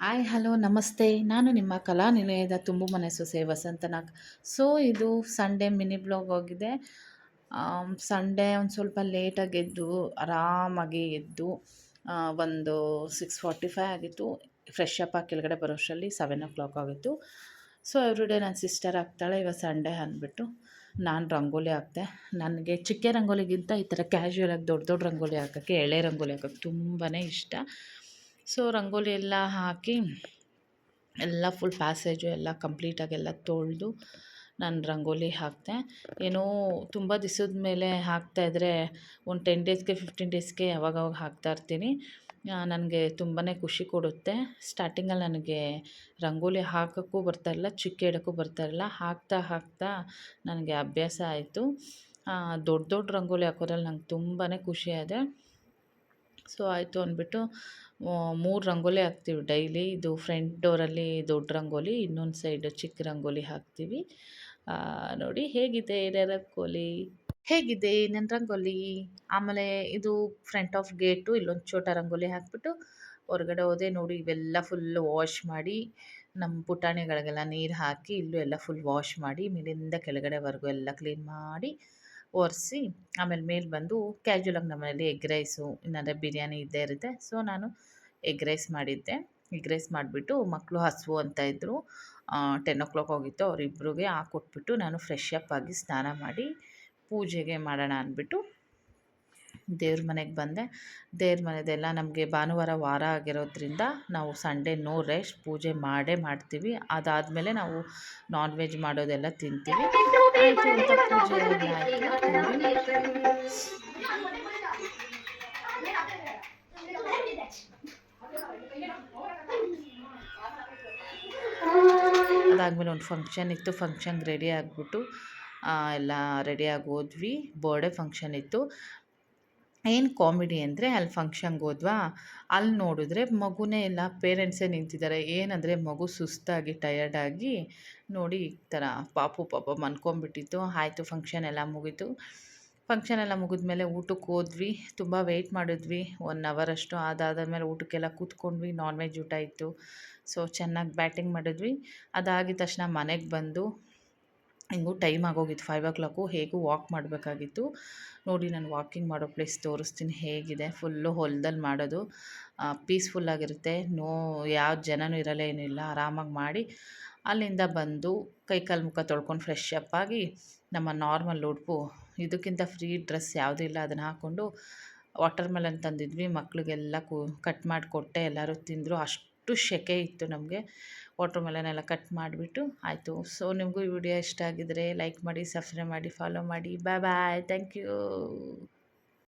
Hi hello ನಮಸ್ತೆ. ನಾನು ನಿಮ್ಮ ಕಲಾ ನಿಲಯದ ತುಂಬು ಮನೆ ಸೊಸೆ ವಸಂತನಾಗ್. ಸೊ ಇದು ಸಂಡೇ ಮಿನಿ ಬ್ಲಾಗ್ ಆಗಿದೆ. ಸಂಡೇ ಒಂದು ಸ್ವಲ್ಪ ಲೇಟಾಗಿ ಎದ್ದು ಆರಾಮಾಗಿ ಎದ್ದು ಒಂದು 6:45 ಆಗಿತ್ತು. ಫ್ರೆಶ್ ಅಪ್ ಆಗಿ ಕೆಳಗಡೆ ಬರೋಷ್ಟರಲ್ಲಿ 7 ಆಗಿತ್ತು. ಸೊ ಎವ್ರಿಡೇ ನನ್ನ ಸಿಸ್ಟರ್ ಹಾಕ್ತಾಳೆ, ಇವತ್ತು ಸಂಡೇ ಅಂದ್ಬಿಟ್ಟು ನಾನು ರಂಗೋಲಿ ಹಾಕ್ದೆ. ನನಗೆ ಚಿಕ್ಕ ರಂಗೋಲಿಗಿಂತ ಈ ಥರ ಕ್ಯಾಶುಯಲಾಗಿ ದೊಡ್ಡ ದೊಡ್ಡ ರಂಗೋಲಿ ಹಾಕೋಕ್ಕೆ, ಎಳೆ ರಂಗೋಲಿ ಹಾಕೋಕ್ಕೆ ತುಂಬಾ ಇಷ್ಟ. ಸೊ ರಂಗೋಲಿ ಎಲ್ಲ ಹಾಕಿ ಎಲ್ಲ ಫುಲ್ ಪ್ಯಾಸೇಜು ಎಲ್ಲ ಕಂಪ್ಲೀಟಾಗೆಲ್ಲ ತೊಳೆದು ನಾನು ರಂಗೋಲಿ ಹಾಕಿದೆ. ಏನೋ ತುಂಬ ದಿವಸದ ಮೇಲೆ ಹಾಕ್ತಾಯಿದ್ರೆ ಒಂದು 10 ಡೇಸ್ಗೆ 15 ಡೇಸ್ಗೆ ಯಾವಾಗವಾಗ ಹಾಕ್ತಾಯಿರ್ತೀನಿ. ನನಗೆ ತುಂಬಾ ಖುಷಿ ಕೊಡುತ್ತೆ. ಸ್ಟಾರ್ಟಿಂಗಲ್ಲಿ ನನಗೆ ರಂಗೋಲಿ ಹಾಕೋಕ್ಕೂ ಬರ್ತಾಯಿರಲಿಲ್ಲ, ಚಿಕ್ಕ ಇಡೋಕ್ಕೂ ಬರ್ತಾಯಿರಲಿಲ್ಲ. ಹಾಕ್ತಾ ಹಾಕ್ತಾ ನನಗೆ ಅಭ್ಯಾಸ ಆಯಿತು. ದೊಡ್ಡ ದೊಡ್ಡ ರಂಗೋಲಿ ಹಾಕೋದ್ರಲ್ಲಿ ನಂಗೆ ತುಂಬಾ ಖುಷಿಯಾದೆ. ಸೊ ಆಯಿತು ಅಂದ್ಬಿಟ್ಟು 3 ರಂಗೋಲಿ ಹಾಕ್ತೀವಿ ಡೈಲಿ. ಇದು ಫ್ರಂಟ್ ಡೋರಲ್ಲಿ ದೊಡ್ಡ ರಂಗೋಲಿ, ಇನ್ನೊಂದು ಸೈಡ್ ಚಿಕ್ಕ ರಂಗೋಲಿ ಹಾಕ್ತೀವಿ. ನೋಡಿ ಹೇಗಿದೆ ನನ್ನ ರಂಗೋಲಿ, ಹೇಗಿದೆ ನನ್ನ ರಂಗೋಲಿ. ಆಮೇಲೆ ಇದು ಫ್ರಂಟ್ ಆಫ್ ಗೇಟು, ಇಲ್ಲೊಂದು ಛೋಟ ರಂಗೋಲಿ ಹಾಕ್ಬಿಟ್ಟು ಹೊರಗಡೆ ಹೋದೆ. ನೋಡಿ ಇವೆಲ್ಲ ಫುಲ್ಲು ವಾಶ್ ಮಾಡಿ, ನಮ್ಮ ಪುಟಾಣಿಗಳಿಗೆಲ್ಲ ನೀರು ಹಾಕಿ ಇಲ್ಲೂ ಎಲ್ಲ ಫುಲ್ ವಾಶ್ ಮಾಡಿ ಮೇಲಿಂದ ಕೆಳಗಡೆವರೆಗೂ ಎಲ್ಲ ಕ್ಲೀನ್ ಮಾಡಿ ಒರೆಸಿ, ಆಮೇಲೆ ಮೇಲೆ ಬಂದು ಕ್ಯಾಜುವಲಾಗಿ ನಮ್ಮ ಮನೇಲಿ ಎಗ್ ರೈಸು ಇಲ್ಲಾಂದರೆ ಬಿರಿಯಾನಿ ಇದ್ದೇ ಇರುತ್ತೆ. ಸೊ ನಾನು ಎಗ್ ರೈಸ್ ಮಾಡಿದ್ದೆ. ಎಗ್ ರೈಸ್ ಮಾಡಿಬಿಟ್ಟು ಮಕ್ಕಳು ಹಸಿವು ಅಂತ ಇದ್ದರು. 10 ಹೋಗಿತ್ತು. ಅವರಿಬ್ರಿಗೆ ಹಾಕ್ಕೊಟ್ಬಿಟ್ಟು ನಾನು ಫ್ರೆಶ್ ಅಪ್ ಆಗಿ ಸ್ನಾನ ಮಾಡಿ ಪೂಜೆಗೆ ಮಾಡೋಣ ಅಂದ್ಬಿಟ್ಟು ದೇವ್ರ ಮನೆಗೆ ಬಂದೆ. ದೇವ್ರ ಮನೆದೆಲ್ಲ ನಮಗೆ ಭಾನುವಾರ ವಾರ ಆಗಿರೋದ್ರಿಂದ ನಾವು ಸಂಡೇ ನೋ ರೆಸ್ಟ್, ಪೂಜೆ ಮಾಡೇ ಮಾಡ್ತೀವಿ. ಅದಾದಮೇಲೆ ನಾವು ನಾನ್ ವೆಜ್ ಮಾಡೋದೆಲ್ಲ ತಿಂತೀವಿ. ಆಯಿತು ಅಂತ ಪೂಜೆ ಎಲ್ಲ ಆಯಿತು. ಅದಾದಮೇಲೆ ಒಂದು ಫಂಕ್ಷನ್ ಇತ್ತು. ಫಂಕ್ಷನ್ಗೆ ರೆಡಿ ಆಗಿಬಿಟ್ಟು ಎಲ್ಲ ರೆಡಿಯಾಗಿ ಹೋದ್ವಿ. ಬರ್ಡೇ ಫಂಕ್ಷನ್ ಇತ್ತು. ಏನು ಕಾಮಿಡಿ ಅಂದರೆ ಅಲ್ಲಿ ಫಂಕ್ಷನ್ಗೆ ಹೋದ್ವಾ, ಅಲ್ಲಿ ನೋಡಿದ್ರೆ ಮಗುನೇ ಇಲ್ಲ, ಪೇರೆಂಟ್ಸೇ ನಿಂತಿದ್ದಾರೆ. ಏನಂದರೆ ಮಗು ಸುಸ್ತಾಗಿ ಟಯರ್ಡಾಗಿ ನೋಡಿ ಈ ಥರ ಪಾಪ ಮನ್ಕೊಂಬಿಟ್ಟಿತ್ತು. ಆಯಿತು, ಫಂಕ್ಷನ್ ಎಲ್ಲ ಮುಗೀತು. ಫಂಕ್ಷನ್ ಎಲ್ಲ ಮುಗಿದ್ಮೇಲೆ ಊಟಕ್ಕೆ ಹೋದ್ವಿ. ತುಂಬ ವೆಯ್ಟ್ ಮಾಡಿದ್ವಿ 1 ಅವರಷ್ಟು. ಅದಾದಮೇಲೆ ಊಟಕ್ಕೆಲ್ಲ ಕೂತ್ಕೊಂಡ್ವಿ. ನಾನ್ ವೆಜ್ ಊಟ ಇತ್ತು. ಸೊ ಚೆನ್ನಾಗಿ ಬ್ಯಾಟಿಂಗ್ ಮಾಡಿದ್ವಿ. ಅದಾಗಿದ ತಕ್ಷಣ ಮನೆಗೆ ಬಂದು ಹಿಂಗೂ ಟೈಮ್ ಆಗೋಗಿತ್ತು 5 ಹೇಗೂ ವಾಕ್ ಮಾಡಬೇಕಾಗಿತ್ತು. ನೋಡಿ ನಾನು ವಾಕಿಂಗ್ ಮಾಡೋ ಪ್ಲೇಸ್ ತೋರಿಸ್ತೀನಿ ಹೇಗಿದೆ. ಫುಲ್ಲು ಹೊಲದಲ್ಲಿ ಮಾಡೋದು, ಪೀಸ್ಫುಲ್ಲಾಗಿರುತ್ತೆ. ಯಾವ ಜನನೂ ಇರಲ್ಲ, ಏನೂ ಇಲ್ಲ, ಆರಾಮಾಗಿ ಮಾಡಿ ಅಲ್ಲಿಂದ ಬಂದು ಕೈಕಾಲು ಮುಖ ತೊಳ್ಕೊಂಡು ಫ್ರೆಶ್ ಅಪ್ ಆಗಿ ನಮ್ಮ ನಾರ್ಮಲ್ ಉಡುಪು, ಇದಕ್ಕಿಂತ ಫ್ರೀ ಡ್ರೆಸ್ ಯಾವುದೂ ಇಲ್ಲ, ಅದನ್ನು ಹಾಕ್ಕೊಂಡು ವಾಟರ್ ಮೆಲನ್ ತಂದಿದ್ವಿ. ಮಕ್ಕಳಿಗೆಲ್ಲ ಕಟ್ ಮಾಡಿಕೊಟ್ಟೆ, ಎಲ್ಲರೂ ತಿಂದರು. ಅಷ್ಟು ಸೆಕೆ ಇತ್ತು ನಮಗೆ. ವಾಟರ್ ಮೆಲನ್ ಎಲ್ಲ ಕಟ್ ಮಾಡಿಬಿಟ್ಟು ಆಯಿತು. ಸೊ ನಿಮಗೂ ಈ ವಿಡಿಯೋ ಇಷ್ಟ ಆಗಿದರೆ ಲೈಕ್ ಮಾಡಿ, ಸಬ್ಸ್ಕ್ರೈಬ್ ಮಾಡಿ, ಫಾಲೋ ಮಾಡಿ. ಬಾಯ್ ಬಾಯ್, ಥ್ಯಾಂಕ್ ಯು.